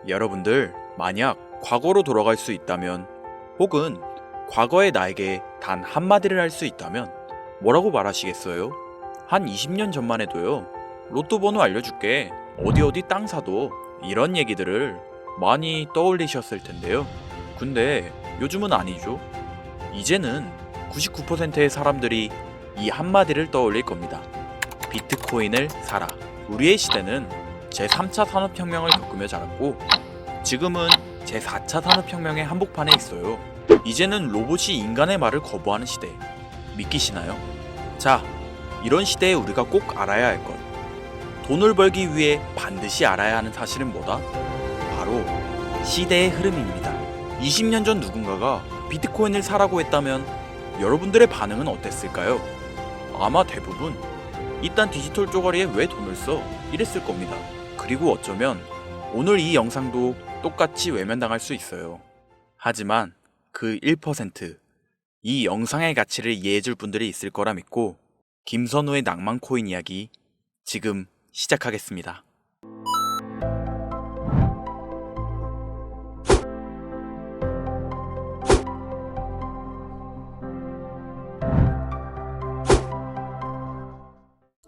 여러분들 만약 과거로 돌아갈 수 있다면, 혹은 과거의 나에게 단 한마디를 할 수 있다면 뭐라고 말하시겠어요? 한 20년 전만 해도요, 로또 번호 알려줄게, 어디 어디 땅 사도, 이런 얘기들을 많이 떠올리셨을 텐데요. 근데 요즘은 아니죠. 이제는 99%의 사람들이 이 한마디를 떠올릴 겁니다. 비트코인을 사라. 우리의 시대는 제3차 산업혁명을 겪으며 자랐고, 지금은 제4차 산업혁명의 한복판에 있어요. 이제는 로봇이 인간의 말을 거부하는 시대. 믿기시나요? 자, 이런 시대에 우리가 꼭 알아야 할 것. 돈을 벌기 위해 반드시 알아야 하는 사실은 뭐다? 바로 시대의 흐름입니다. 20년 전 누군가가 비트코인을 사라고 했다면 여러분들의 반응은 어땠을까요? 아마 대부분 이딴 디지털 쪼가리에 왜 돈을 써? 이랬을 겁니다. 그리고 어쩌면 오늘 이 영상도 똑같이 외면당할 수 있어요. 하지만 그 1%, 이 영상의 가치를 이해해줄 분들이 있을 거라 믿고 김선우의 낭만 코인 이야기 지금 시작하겠습니다.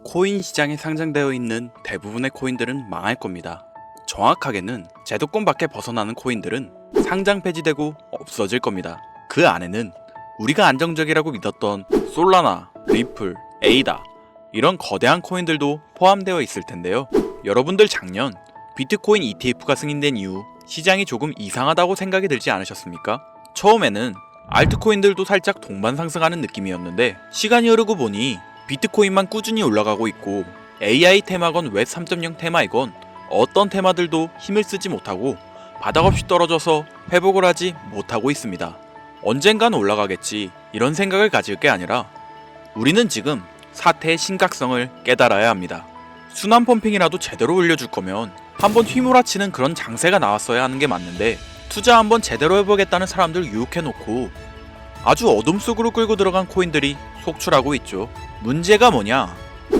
코인 시장에 상장되어 있는 대부분의 코인들은 망할 겁니다. 정확하게는 제도권 밖에 벗어나는 코인들은 상장 폐지되고 없어질 겁니다. 그 안에는 우리가 안정적이라고 믿었던 솔라나, 리플, 에이다, 이런 거대한 코인들도 포함되어 있을 텐데요. 여러분들 작년 비트코인 ETF가 승인된 이후 시장이 조금 이상하다고 생각이 들지 않으셨습니까? 처음에는 알트코인들도 살짝 동반 상승하는 느낌이었는데, 시간이 흐르고 보니 비트코인만 꾸준히 올라가고 있고, AI 테마건 웹 3.0 테마이건 어떤 테마들도 힘을 쓰지 못하고 바닥 없이 떨어져서 회복을 하지 못하고 있습니다. 언젠간 올라가겠지, 이런 생각을 가질 게 아니라 우리는 지금 사태의 심각성을 깨달아야 합니다. 순환 펌핑이라도 제대로 올려줄 거면 한번 휘몰아치는 그런 장세가 나왔어야 하는 게 맞는데, 투자 한번 제대로 해보겠다는 사람들 유혹해놓고 아주 어둠 속으로 끌고 들어간 코인들이 속출하고 있죠. 문제가 뭐냐?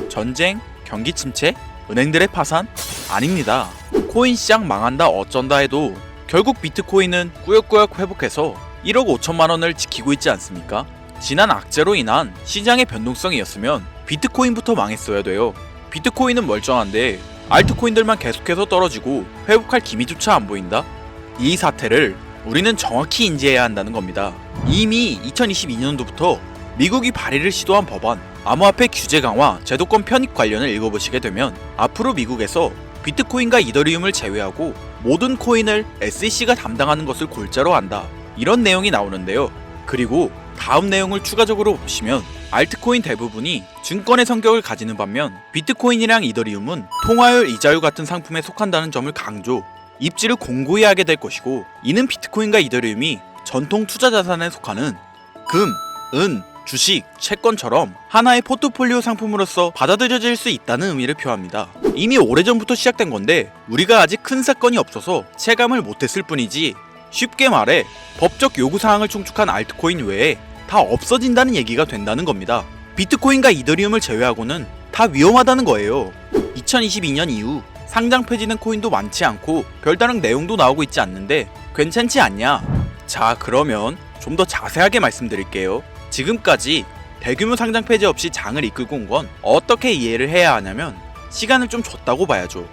전쟁? 경기 침체? 은행들의 파산? 아닙니다. 코인 시장 망한다 어쩐다 해도 결국 비트코인은 꾸역꾸역 회복해서 1억 5천만 원을 지키고 있지 않습니까? 지난 악재로 인한 시장의 변동성이었으면 비트코인부터 망했어야 돼요. 비트코인은 멀쩡한데 알트코인들만 계속해서 떨어지고 회복할 기미조차 안 보인다? 이 사태를 우리는 정확히 인지해야 한다는 겁니다. 이미 2022년도부터 미국이 발의를 시도한 법안, 암호화폐 규제 강화, 제도권 편입 관련을 읽어보시게 되면 앞으로 미국에서 비트코인과 이더리움을 제외하고 모든 코인을 SEC가 담당하는 것을 골자로 한다, 이런 내용이 나오는데요. 그리고 다음 내용을 추가적으로 보시면 알트코인 대부분이 증권의 성격을 가지는 반면 비트코인이랑 이더리움은 통화율, 이자율 같은 상품에 속한다는 점을 강조, 입지를 공고히 하게 될 것이고, 이는 비트코인과 이더리움이 전통 투자 자산에 속하는 금, 은, 주식, 채권처럼 하나의 포트폴리오 상품으로서 받아들여질 수 있다는 의미를 표합니다. 이미 오래전부터 시작된 건데 우리가 아직 큰 사건이 없어서 체감을 못했을 뿐이지, 쉽게 말해 법적 요구사항을 충족한 알트코인 외에 다 없어진다는 얘기가 된다는 겁니다. 비트코인과 이더리움을 제외하고는 다 위험하다는 거예요. 2022년 이후 상장 폐지된 코인도 많지 않고 별다른 내용도 나오고 있지 않는데 괜찮지 않냐? 자, 그러면 좀 더 자세하게 말씀드릴게요. 지금까지 대규모 상장 폐지 없이 장을 이끌고 온 건 어떻게 이해를 해야 하냐면, 시간을 좀 줬다고 봐야죠.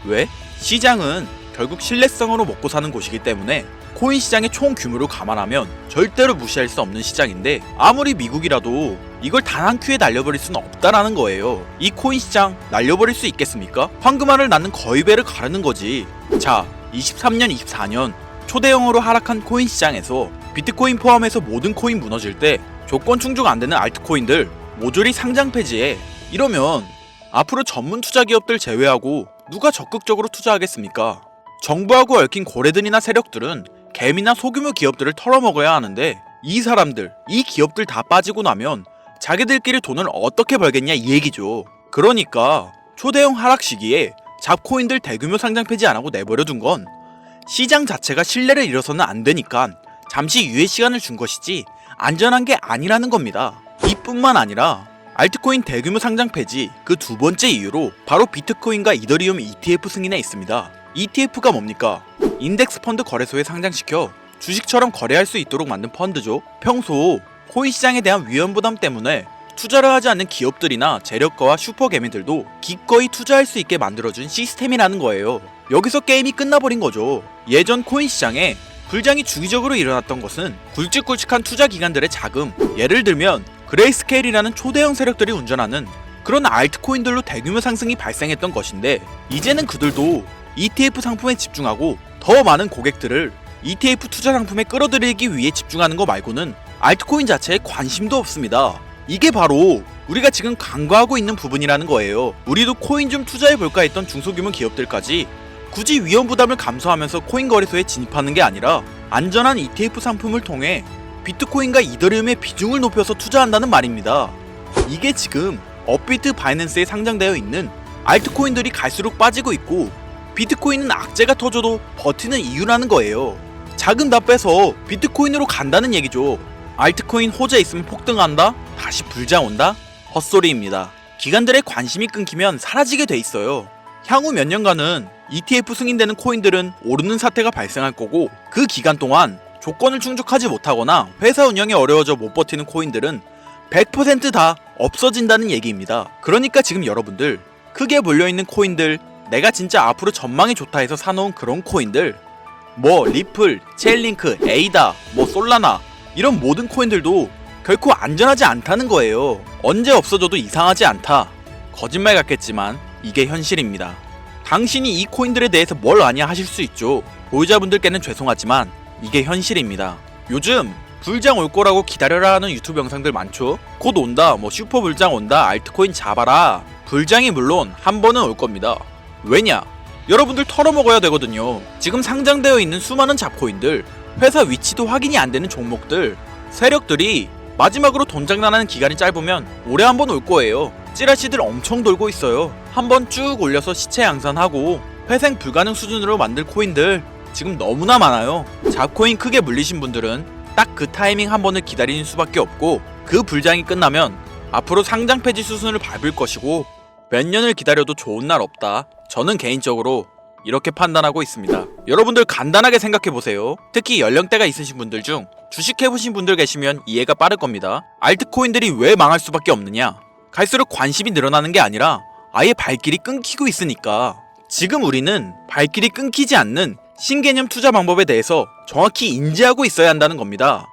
왜? 시장은 결국 신뢰성으로 먹고 사는 곳이기 때문에 코인 시장의 총 규모를 감안하면 절대로 무시할 수 없는 시장인데, 아무리 미국이라도 이걸 단 한 큐에 날려버릴 수는 없다라는 거예요. 이 코인 시장 날려버릴 수 있겠습니까? 황금알을 낳는 거의 배를 가르는 거지. 자, 23년, 24년 초대형으로 하락한 코인 시장에서 비트코인 포함해서 모든 코인 무너질 때 조건 충족 안 되는 알트코인들 모조리 상장 폐지해. 이러면 앞으로 전문 투자 기업들 제외하고 누가 적극적으로 투자하겠습니까? 정부하고 얽힌 고래들이나 세력들은 개미나 소규모 기업들을 털어먹어야 하는데, 이 사람들, 이 기업들 다 빠지고 나면 자기들끼리 돈을 어떻게 벌겠냐 이 얘기죠. 그러니까 초대형 하락 시기에 잡코인들 대규모 상장 폐지 안 하고 내버려둔 건 시장 자체가 신뢰를 잃어서는 안 되니까 잠시 유예 시간을 준 것이지 안전한 게 아니라는 겁니다. 이뿐만 아니라 알트코인 대규모 상장 폐지 그 두 번째 이유로 바로 비트코인과 이더리움 ETF 승인에 있습니다. ETF가 뭡니까? 인덱스 펀드 거래소에 상장시켜 주식처럼 거래할 수 있도록 만든 펀드죠. 평소 코인 시장에 대한 위험 부담 때문에 투자를 하지 않는 기업들이나 재력가와 슈퍼개미들도 기꺼이 투자할 수 있게 만들어준 시스템이라는 거예요. 여기서 게임이 끝나버린 거죠. 예전 코인 시장에 불장이 주기적으로 일어났던 것은 굵직굵직한 투자 기관들의 자금, 예를 들면 그레이스케일이라는 초대형 세력들이 운전하는 그런 알트코인들로 대규모 상승이 발생했던 것인데, 이제는 그들도 ETF 상품에 집중하고 더 많은 고객들을 ETF 투자 상품에 끌어들이기 위해 집중하는 거 말고는 알트코인 자체에 관심도 없습니다. 이게 바로 우리가 지금 간과하고 있는 부분이라는 거예요. 우리도 코인 좀 투자해볼까 했던 중소규모 기업들까지 굳이 위험 부담을 감수하면서 코인 거래소에 진입하는 게 아니라 안전한 ETF 상품을 통해 비트코인과 이더리움의 비중을 높여서 투자한다는 말입니다. 이게 지금 업비트 바이낸스에 상장되어 있는 알트코인들이 갈수록 빠지고 있고 비트코인은 악재가 터져도 버티는 이유라는 거예요. 자금 다 빼서 비트코인으로 간다는 얘기죠. 알트코인 호재 있으면 폭등한다? 다시 불장 온다? 헛소리입니다. 기관들의 관심이 끊기면 사라지게 돼 있어요. 향후 몇 년간은 ETF 승인되는 코인들은 오르는 사태가 발생할 거고, 그 기간 동안 조건을 충족하지 못하거나 회사 운영이 어려워져 못 버티는 코인들은 100% 다 없어진다는 얘기입니다. 그러니까 지금 여러분들 크게 몰려있는 코인들, 내가 진짜 앞으로 전망이 좋다 해서 사놓은 그런 코인들, 뭐 리플, 체인링크, 에이다, 뭐 솔라나 이런 모든 코인들도 결코 안전하지 않다는 거예요. 언제 없어져도 이상하지 않다. 거짓말 같겠지만 이게 현실입니다. 당신이 이 코인들에 대해서 뭘 아냐 하실 수 있죠. 보유자분들께는 죄송하지만 이게 현실입니다. 요즘 불장 올 거라고 기다려라 하는 유튜브 영상들 많죠. 곧 온다, 뭐 슈퍼 불장 온다, 알트코인 잡아라. 불장이 물론 한 번은 올 겁니다. 왜냐? 여러분들 털어먹어야 되거든요. 지금 상장되어 있는 수많은 잡코인들, 회사 위치도 확인이 안 되는 종목들, 세력들이 마지막으로 돈 장난하는 기간이 짧으면 올해 한 번 올 거예요. 찌라시들 엄청 돌고 있어요. 한번 쭉 올려서 시체 양산하고 회생 불가능 수준으로 만들 코인들 지금 너무나 많아요. 잡코인 크게 물리신 분들은 딱 그 타이밍 한 번을 기다리는 수밖에 없고, 그 불장이 끝나면 앞으로 상장 폐지 수순을 밟을 것이고 몇 년을 기다려도 좋은 날 없다. 저는 개인적으로 이렇게 판단하고 있습니다. 여러분들 간단하게 생각해보세요. 특히 연령대가 있으신 분들 중 주식해보신 분들 계시면 이해가 빠를 겁니다. 알트코인들이 왜 망할 수밖에 없느냐? 갈수록 관심이 늘어나는 게 아니라 아예 발길이 끊기고 있으니까. 지금 우리는 발길이 끊기지 않는 신개념 투자 방법에 대해서 정확히 인지하고 있어야 한다는 겁니다.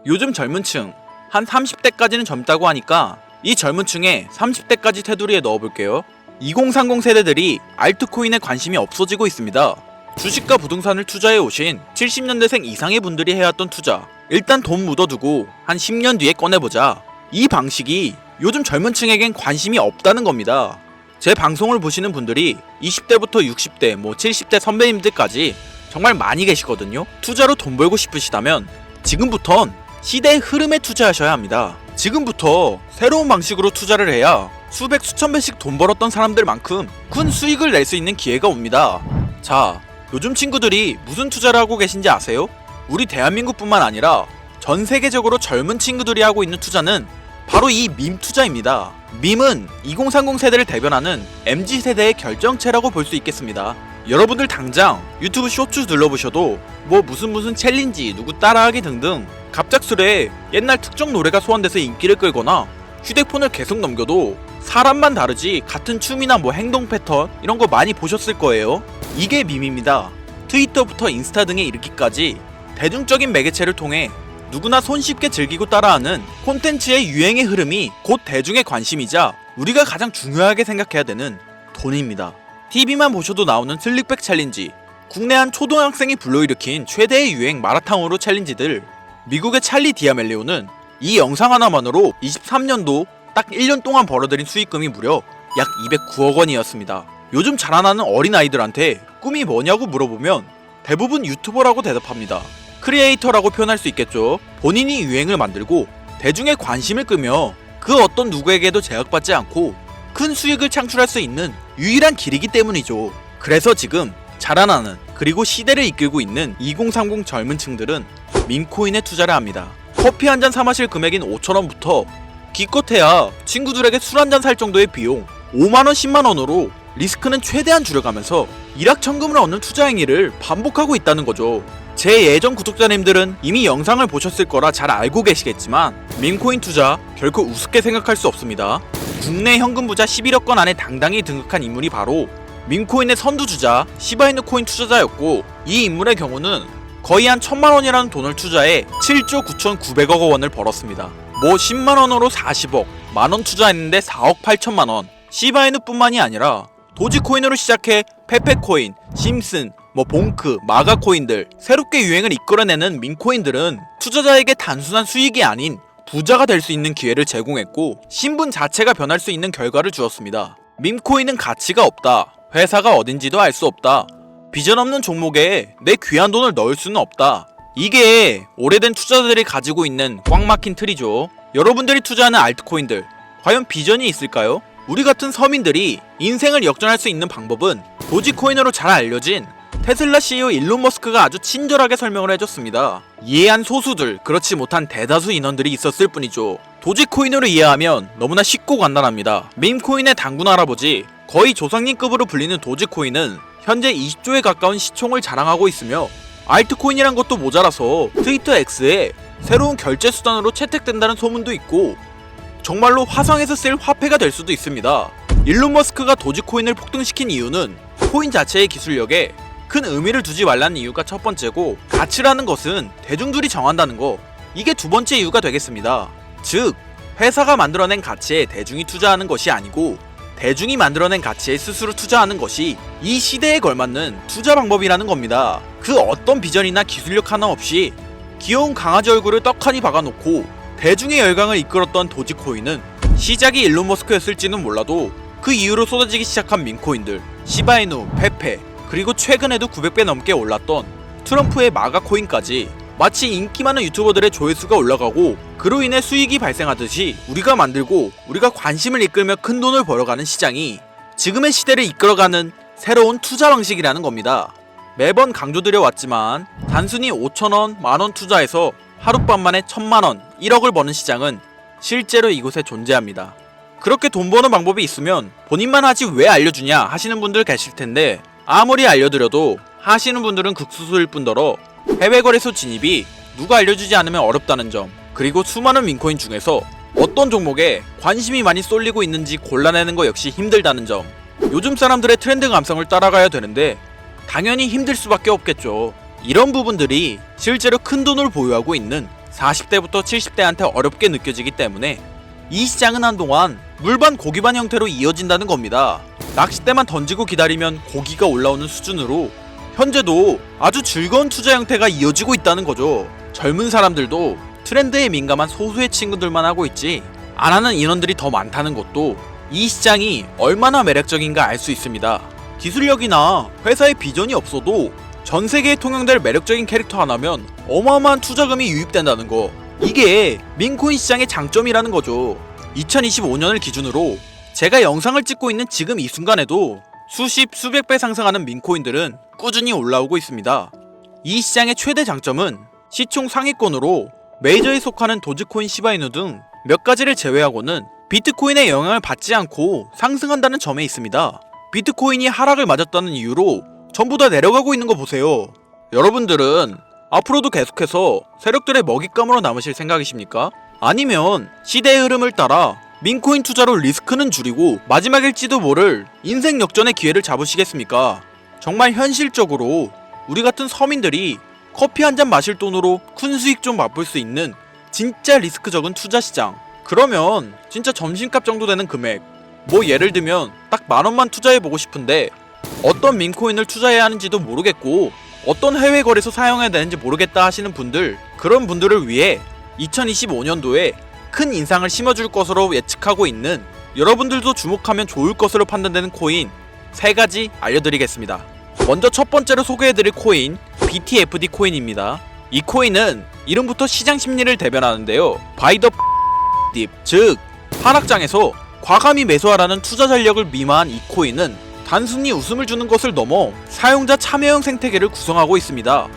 요즘 젊은 층, 한 30대까지는 젊다고 하니까 이 젊은 층에 30대까지 테두리에 넣어볼게요. 2030 세대들이 알트코인에 관심이 없어지고 있습니다. 주식과 부동산을 투자해 오신 70년대생 이상의 분들이 해왔던 투자, 일단 돈 묻어두고 한 10년 뒤에 꺼내보자. 이 방식이 요즘 젊은 층에겐 관심이 없다는 겁니다. 제 방송을 보시는 분들이 20대부터 60대, 뭐 70대 선배님들까지 정말 많이 계시거든요. 투자로 돈 벌고 싶으시다면 지금부턴 시대의 흐름에 투자하셔야 합니다. 지금부터 새로운 방식으로 투자를 해야 수백 수천 배씩 돈 벌었던 사람들만큼 큰 수익을 낼 수 있는 기회가 옵니다. 자, 요즘 친구들이 무슨 투자를 하고 계신지 아세요? 우리 대한민국뿐만 아니라 전 세계적으로 젊은 친구들이 하고 있는 투자는 바로 이 밈 투자입니다. 밈은 2030 세대를 대변하는 MZ세대의 결정체라고 볼 수 있겠습니다. 여러분들 당장 유튜브 쇼츠 눌러보셔도 뭐 무슨 챌린지, 누구 따라하기 등등 갑작스레 옛날 특정 노래가 소환돼서 인기를 끌거나, 휴대폰을 계속 넘겨도 사람만 다르지 같은 춤이나 뭐 행동 패턴 이런 거 많이 보셨을 거예요. 이게 밈입니다. 트위터부터 인스타 등에 이르기까지 대중적인 매개체를 통해 누구나 손쉽게 즐기고 따라하는 콘텐츠의 유행의 흐름이 곧 대중의 관심이자 우리가 가장 중요하게 생각해야 되는 돈입니다. TV만 보셔도 나오는 슬릭백 챌린지, 국내 한 초등학생이 불러일으킨 최대의 유행 마라탕으로 챌린지들, 미국의 찰리 디아멜리오는 이 영상 하나만으로 23년도 딱 1년 동안 벌어들인 수익금이 무려 약 209억 원이었습니다. 요즘 자라나는 어린아이들한테 꿈이 뭐냐고 물어보면 대부분 유튜버라고 대답합니다. 크리에이터라고 표현할 수 있겠죠. 본인이 유행을 만들고 대중의 관심을 끄며 그 어떤 누구에게도 제약받지 않고 큰 수익을 창출할 수 있는 유일한 길이기 때문이죠. 그래서 지금 자라나는, 그리고 시대를 이끌고 있는 2030 젊은 층들은 밈코인에 투자를 합니다. 커피 한 잔 사 마실 금액인 5,000원부터 기껏해야 친구들에게 술 한 잔 살 정도의 비용 5만원 10만원으로 리스크는 최대한 줄여가면서 일확천금을 얻는 투자 행위를 반복하고 있다는 거죠. 제 예전 구독자님들은 이미 영상을 보셨을 거라 잘 알고 계시겠지만 밈코인 투자 결코 우습게 생각할 수 없습니다. 국내 현금 부자 11억 건 안에 당당히 등극한 인물이 바로 밈코인의 선두주자 시바이누 코인 투자자였고, 이 인물의 경우는 거의 한 1000만원이라는 돈을 투자해 7조 9,900억 원을 벌었습니다. 뭐 10만원으로 40억, 만원 투자했는데 4억 8천만원. 시바이누뿐만이 아니라 도지코인으로 시작해 페페코인, 심슨, 봉크, 마가 코인들, 새롭게 유행을 이끌어내는 밈코인들은 투자자에게 단순한 수익이 아닌 부자가 될 수 있는 기회를 제공했고, 신분 자체가 변할 수 있는 결과를 주었습니다. 밈코인은 가치가 없다, 회사가 어딘지도 알 수 없다, 비전 없는 종목에 내 귀한 돈을 넣을 수는 없다, 이게 오래된 투자자들이 가지고 있는 꽉 막힌 틀이죠. 여러분들이 투자하는 알트코인들, 과연 비전이 있을까요? 우리 같은 서민들이 인생을 역전할 수 있는 방법은 도지코인으로 잘 알려진 테슬라 CEO 일론 머스크가 아주 친절하게 설명을 해줬습니다. 이해한 소수들, 그렇지 못한 대다수 인원들이 있었을 뿐이죠. 도지코인으로 이해하면 너무나 쉽고 간단합니다. 밈코인의 단군 할아버지, 거의 조상님급으로 불리는 도지코인은 현재 20조에 가까운 시총을 자랑하고 있으며, 알트코인이란 것도 모자라서 트위터 X에 새로운 결제 수단으로 채택된다는 소문도 있고, 정말로 화성에서 쓸 화폐가 될 수도 있습니다. 일론 머스크가 도지코인을 폭등시킨 이유는 코인 자체의 기술력에 큰 의미를 두지 말라는 이유가 첫 번째고, 가치라는 것은 대중들이 정한다는 거, 이게 두 번째 이유가 되겠습니다. 즉, 회사가 만들어낸 가치에 대중이 투자하는 것이 아니고 대중이 만들어낸 가치에 스스로 투자하는 것이 이 시대에 걸맞는 투자 방법이라는 겁니다. 그 어떤 비전이나 기술력 하나 없이 귀여운 강아지 얼굴을 떡하니 박아놓고 대중의 열광을 이끌었던 도지코인은 시작이 일론 머스크였을지는 몰라도 그 이후로 쏟아지기 시작한 밈코인들, 시바이누, 페페, 그리고 최근에도 900배 넘게 올랐던 트럼프의 마가 코인까지 마치 인기 많은 유튜버들의 조회수가 올라가고 그로 인해 수익이 발생하듯이 우리가 만들고 우리가 관심을 이끌며 큰 돈을 벌어가는 시장이 지금의 시대를 이끌어가는 새로운 투자 방식이라는 겁니다. 매번 강조드려 왔지만 단순히 5천원, 만원 투자해서 하룻밤만에 1000만원, 1억을 버는 시장은 실제로 이곳에 존재합니다. 그렇게 돈 버는 방법이 있으면 본인만 하지 왜 알려주냐 하시는 분들 계실 텐데, 아무리 알려드려도 하시는 분들은 극소수일 뿐더러 해외 거래소 진입이 누가 알려주지 않으면 어렵다는 점, 그리고 수많은 밈코인 중에서 어떤 종목에 관심이 많이 쏠리고 있는지 골라내는 거 역시 힘들다는 점, 요즘 사람들의 트렌드 감성을 따라가야 되는데 당연히 힘들 수밖에 없겠죠. 이런 부분들이 실제로 큰 돈을 보유하고 있는 40대부터 70대한테 어렵게 느껴지기 때문에 이 시장은 한동안 물반 고기반 형태로 이어진다는 겁니다. 낚싯대만 던지고 기다리면 고기가 올라오는 수준으로 현재도 아주 즐거운 투자 형태가 이어지고 있다는 거죠. 젊은 사람들도 트렌드에 민감한 소수의 친구들만 하고 있지 안 하는 인원들이 더 많다는 것도 이 시장이 얼마나 매력적인가 알 수 있습니다. 기술력이나 회사의 비전이 없어도 전 세계에 통용될 매력적인 캐릭터 하나면 어마어마한 투자금이 유입된다는 거, 이게 밈코인 시장의 장점이라는 거죠. 2025년을 기준으로 제가 영상을 찍고 있는 지금 이 순간에도 수십 수백 배 상승하는 밈코인들은 꾸준히 올라오고 있습니다. 이 시장의 최대 장점은 시총 상위권으로 메이저에 속하는 도지코인, 시바이누 등 몇 가지를 제외하고는 비트코인의 영향을 받지 않고 상승한다는 점에 있습니다. 비트코인이 하락을 맞았다는 이유로 전부 다 내려가고 있는 거 보세요. 여러분들은 앞으로도 계속해서 세력들의 먹잇감으로 남으실 생각이십니까? 아니면 시대의 흐름을 따라 밈코인 투자로 리스크는 줄이고 마지막일지도 모를 인생 역전의 기회를 잡으시겠습니까? 정말 현실적으로 우리 같은 서민들이 커피 한 잔 마실 돈으로 큰 수익 좀 맛볼 수 있는 진짜 리스크 적은 투자 시장, 그러면 진짜 점심값 정도 되는 금액, 뭐 예를 들면 딱 만원만 투자해보고 싶은데 어떤 밈코인을 투자해야 하는지도 모르겠고 어떤 해외 거래소 사용해야 되는지 모르겠다 하시는 분들, 그런 분들을 위해 2025년도에 큰 인상을 심어줄 것으로 예측하고 있는, 여러분들도 주목하면 좋을 것으로 판단되는 코인 3가지 알려드리겠습니다. 먼저 첫 번째로 소개해드릴 코인, BTFD 코인입니다. 이 코인은 이름부터 시장 심리를 대변하는데요. 바이 더 딥, 즉 하락장에서 과감히 매수하라는 투자 전략을 미마한 이 코인은 단순히 웃음을 주는 것을 넘어 사용자 참여형 생태계를 구성하고 있습니다.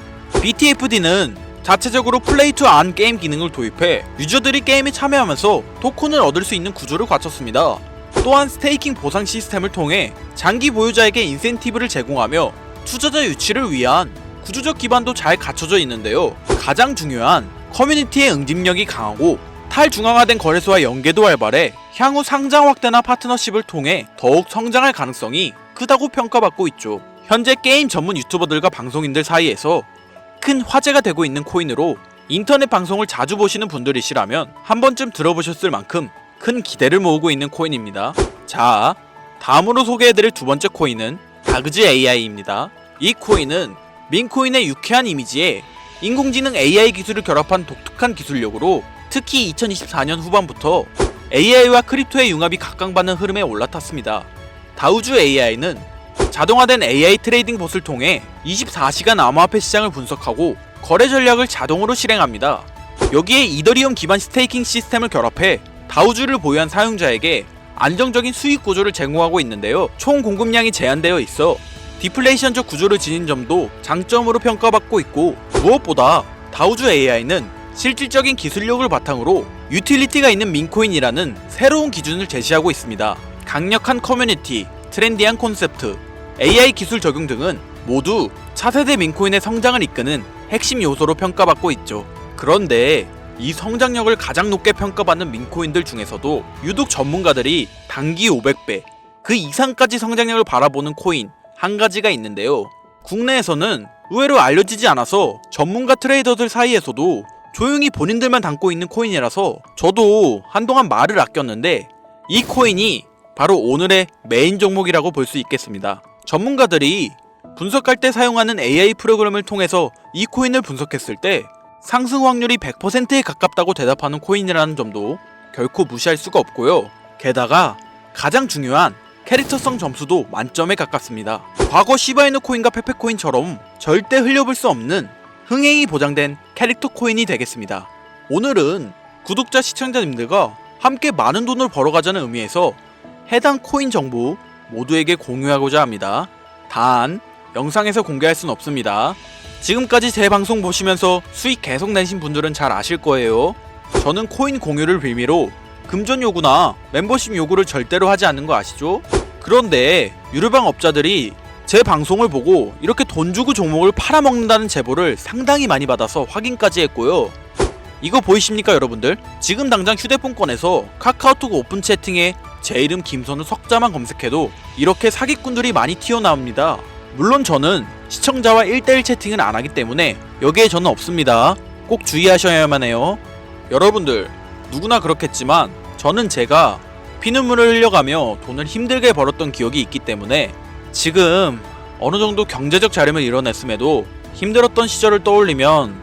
BTFD는 자체적으로 플레이 투 안 게임 기능을 도입해 유저들이 게임에 참여하면서 토큰을 얻을 수 있는 구조를 갖췄습니다. 또한 스테이킹 보상 시스템을 통해 장기 보유자에게 인센티브를 제공하며 투자자 유치를 위한 구조적 기반도 잘 갖춰져 있는데요. 가장 중요한 커뮤니티의 응집력이 강하고 탈중앙화된 거래소와 연계도 활발해 향후 상장 확대나 파트너십을 통해 더욱 성장할 가능성이 크다고 평가받고 있죠. 현재 게임 전문 유튜버들과 방송인들 사이에서 큰 화제가 되고 있는 코인으로 인터넷 방송을 자주 보시는 분들이시라면 한 번쯤 들어보셨을 만큼 큰 기대를 모으고 있는 코인입니다. 자, 다음으로 소개해드릴 두 번째 코인은 다그즈 AI입니다. 이 코인은 민코인의 유쾌한 이미지에 인공지능 AI 기술을 결합한 독특한 기술력으로 특히 2024년 후반부터 AI와 크립토의 융합이 각광받는 흐름에 올라탔습니다. 다우즈 AI는 자동화된 AI 트레이딩 봇을 통해 24시간 암호화폐 시장을 분석하고 거래 전략을 자동으로 실행합니다. 여기에 이더리움 기반 스테이킹 시스템을 결합해 다우즈를 보유한 사용자에게 안정적인 수익 구조를 제공하고 있는데요. 총 공급량이 제한되어 있어 디플레이션적 구조를 지닌 점도 장점으로 평가받고 있고, 무엇보다 다우즈 AI는 실질적인 기술력을 바탕으로 유틸리티가 있는 민코인이라는 새로운 기준을 제시하고 있습니다. 강력한 커뮤니티, 트렌디한 콘셉트, AI 기술 적용 등은 모두 차세대 민코인의 성장을 이끄는 핵심 요소로 평가받고 있죠. 그런데 이 성장력을 가장 높게 평가받는 민코인들 중에서도 유독 전문가들이 단기 500배, 그 이상까지 성장력을 바라보는 코인 한 가지가 있는데요. 국내에서는 의외로 알려지지 않아서 전문가 트레이더들 사이에서도 조용히 본인들만 담고 있는 코인이라서 저도 한동안 말을 아꼈는데, 이 코인이 바로 오늘의 메인 종목이라고 볼 수 있겠습니다. 전문가들이 분석할 때 사용하는 AI 프로그램을 통해서 이 코인을 분석했을 때 상승 확률이 100%에 가깝다고 대답하는 코인이라는 점도 결코 무시할 수가 없고요. 게다가 가장 중요한 캐릭터성 점수도 만점에 가깝습니다. 과거 시바이누 코인과 페페코인처럼 절대 흘려볼 수 없는 흥행이 보장된 캐릭터 코인이 되겠습니다. 오늘은 구독자 시청자님들과 함께 많은 돈을 벌어가자는 의미에서 해당 코인 정보 모두에게 공유하고자 합니다. 단 영상에서 공개할 순 없습니다. 지금까지 제 방송 보시면서 수익 계속 내신 분들은 잘 아실 거예요. 저는 코인 공유를 빌미로 금전 요구나 멤버십 요구를 절대로 하지 않는 거 아시죠? 그런데 유료방 업자들이 제 방송을 보고 이렇게 돈 주고 종목을 팔아먹는다는 제보를 상당히 많이 받아서 확인까지 했고요. 이거 보이십니까 여러분들? 지금 당장 휴대폰 꺼내서 카카오톡 오픈 채팅에 제 이름 김선우 석자만 검색해도 이렇게 사기꾼들이 많이 튀어나옵니다. 물론 저는 시청자와 1대1 채팅은 안 하기 때문에 여기에 저는 없습니다. 꼭 주의하셔야만 해요. 여러분들 누구나 그렇겠지만 저는 제가 피눈물을 흘려가며 돈을 힘들게 벌었던 기억이 있기 때문에 지금 어느 정도 경제적 자립을 이뤄냈음에도 힘들었던 시절을 떠올리면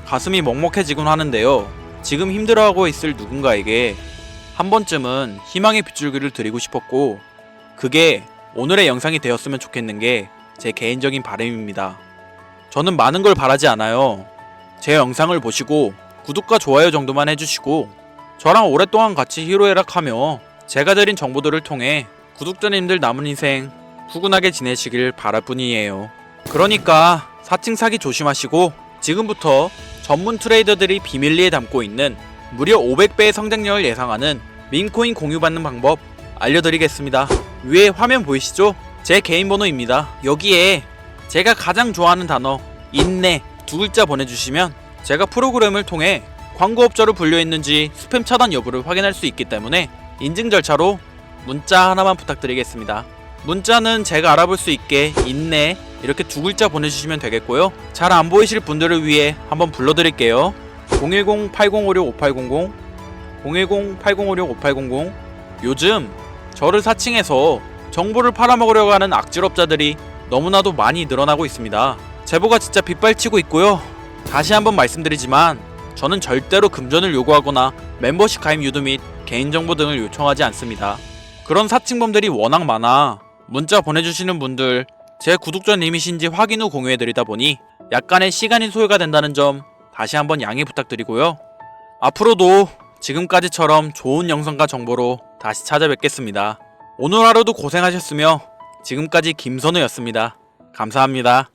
가슴이 먹먹해지곤 하는데요. 지금 힘들어하고 있을 누군가에게 한 번쯤은 희망의 빗줄기를 드리고 싶었고, 그게 오늘의 영상이 되었으면 좋겠는 게 제 개인적인 바람입니다. 저는 많은 걸 바라지 않아요. 제 영상을 보시고 구독과 좋아요 정도만 해주시고 저랑 오랫동안 같이 희로애락하며 제가 드린 정보들을 통해 구독자님들 남은 인생 후끈하게 지내시길 바랄 뿐이에요. 그러니까 사칭 사기 조심하시고 지금부터 전문 트레이더들이 비밀리에 담고 있는 무려 500배의 성장력을 예상하는 민코인 공유받는 방법 알려드리겠습니다. 위에 화면 보이시죠? 제 개인 번호입니다. 여기에 제가 가장 좋아하는 단어 인내 두 글자 보내주시면 제가 프로그램을 통해 광고업자로 불려있는지 스팸 차단 여부를 확인할 수 있기 때문에 인증 절차로 문자 하나만 부탁드리겠습니다. 문자는 제가 알아볼 수 있게 인내 이렇게 두 글자 보내주시면 되겠고요. 잘 안 보이실 분들을 위해 한번 불러드릴게요. 010-8056-5800 010-8056-5800. 요즘 저를 사칭해서 정보를 팔아먹으려고 하는 악질업자들이 너무나도 많이 늘어나고 있습니다. 제보가 진짜 빗발치고 있고요. 다시 한번 말씀드리지만 저는 절대로 금전을 요구하거나 멤버십 가입 유도 및 개인정보 등을 요청하지 않습니다. 그런 사칭범들이 워낙 많아 문자 보내주시는 분들 제 구독자님이신지 확인 후 공유해드리다 보니 약간의 시간이 소요가 된다는 점 다시 한번 양해 부탁드리고요. 앞으로도 지금까지처럼 좋은 영상과 정보로 다시 찾아뵙겠습니다. 오늘 하루도 고생하셨으며 지금까지 김선우였습니다. 감사합니다.